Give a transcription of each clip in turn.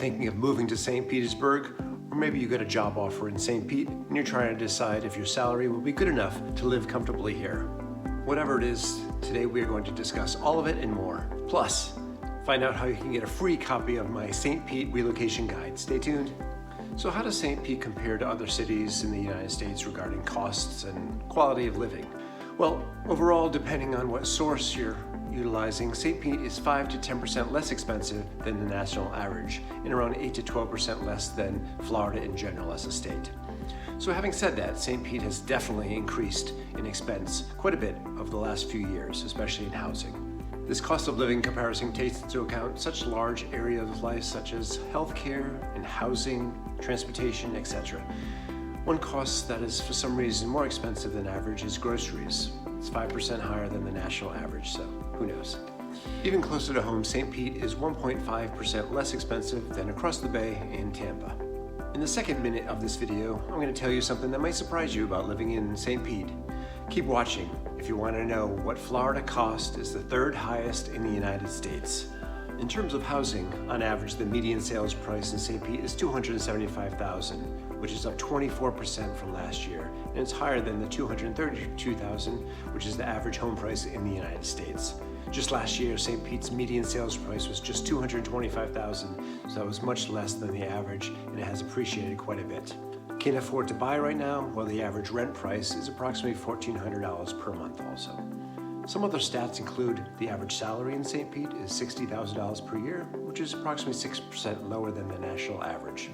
thinking of moving to St. Petersburg, or maybe you got a job offer in St. Pete and you're trying to decide if your salary will be good enough to live comfortably here. Whatever it is, today we are going to discuss all of it and more. Plus, find out how you can get a free copy of my St. Pete Relocation Guide. Stay tuned. So how does St. Pete compare to other cities in the United States regarding costs and quality of living? Well, overall, depending on what source you're utilizing, St. Pete is 5 to 10% less expensive than the national average and around 8 to 12% less than Florida in general as a state. So having said that, St. Pete has definitely increased in expense quite a bit over the last few years, especially in housing. This cost of living comparison takes into account such large areas of life such as healthcare and housing, transportation, etc. One cost that is for some reason more expensive than average is groceries. It's 5% higher than the national average, so who knows. Even closer to home, St. Pete is 1.5% less expensive than across the bay in Tampa. In the second minute of this video, I'm going to tell you something that might surprise you about living in St. Pete. Keep watching if you want to know what Florida cost is the third highest in the United States. In terms of housing, on average, the median sales price in St. Pete is $275,000, which is up 24% from last year, and it's higher than the $232,000, which is the average home price in the United States. Just last year, St. Pete's median sales price was just $225,000, so that was much less than the average, and it has appreciated quite a bit. Can't afford to buy right now, while the average rent price is approximately $1,400 per month also. Some other stats include the average salary in St. Pete is $60,000 per year, which is approximately 6% lower than the national average.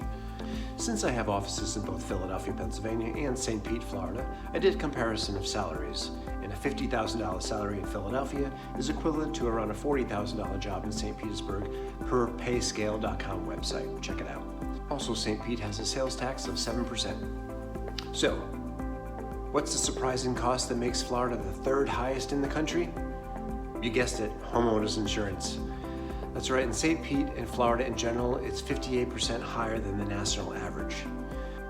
Since I have offices in both Philadelphia, Pennsylvania and St. Pete, Florida, I did a comparison of salaries, and a $50,000 salary in Philadelphia is equivalent to around a $40,000 job in St. Petersburg per payscale.com website. Check it out. Also, St. Pete has a sales tax of 7%. So, what's the surprising cost that makes Florida the third highest in the country? You guessed it, homeowners insurance. That's right, in St. Pete and Florida in general, it's 58% higher than the national average.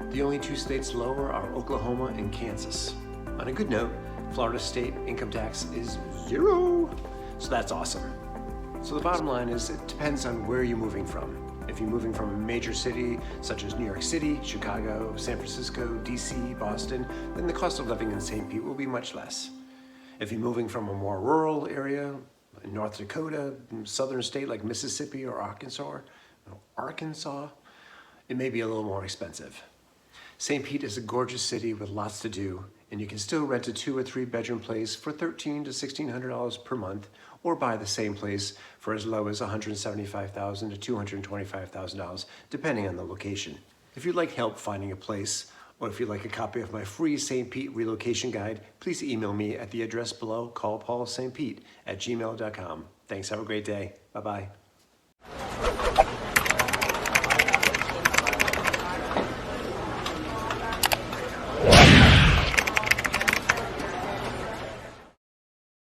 The only two states lower are Oklahoma and Kansas. On a good note, Florida state income tax is 0, so that's awesome. So the bottom line is it depends on where you're moving from. If you're moving from a major city such as New York City, Chicago, San Francisco, DC, Boston, then the cost of living in St. Pete will be much less. If you're moving from a more rural area, in North Dakota, southern state like Mississippi or Arkansas, it may be a little more expensive. St. Pete is a gorgeous city with lots to do, and you can still rent a 2 or 3 bedroom place for $1,300 to $1,600 per month, or buy the same place for as low as $175,000 to $225,000, depending on the location. If you'd like help finding a place, or if you'd like a copy of my free St. Pete Relocation Guide, please email me at the address below, callpaulstpete@gmail.com. Thanks, have a great day. Bye-bye.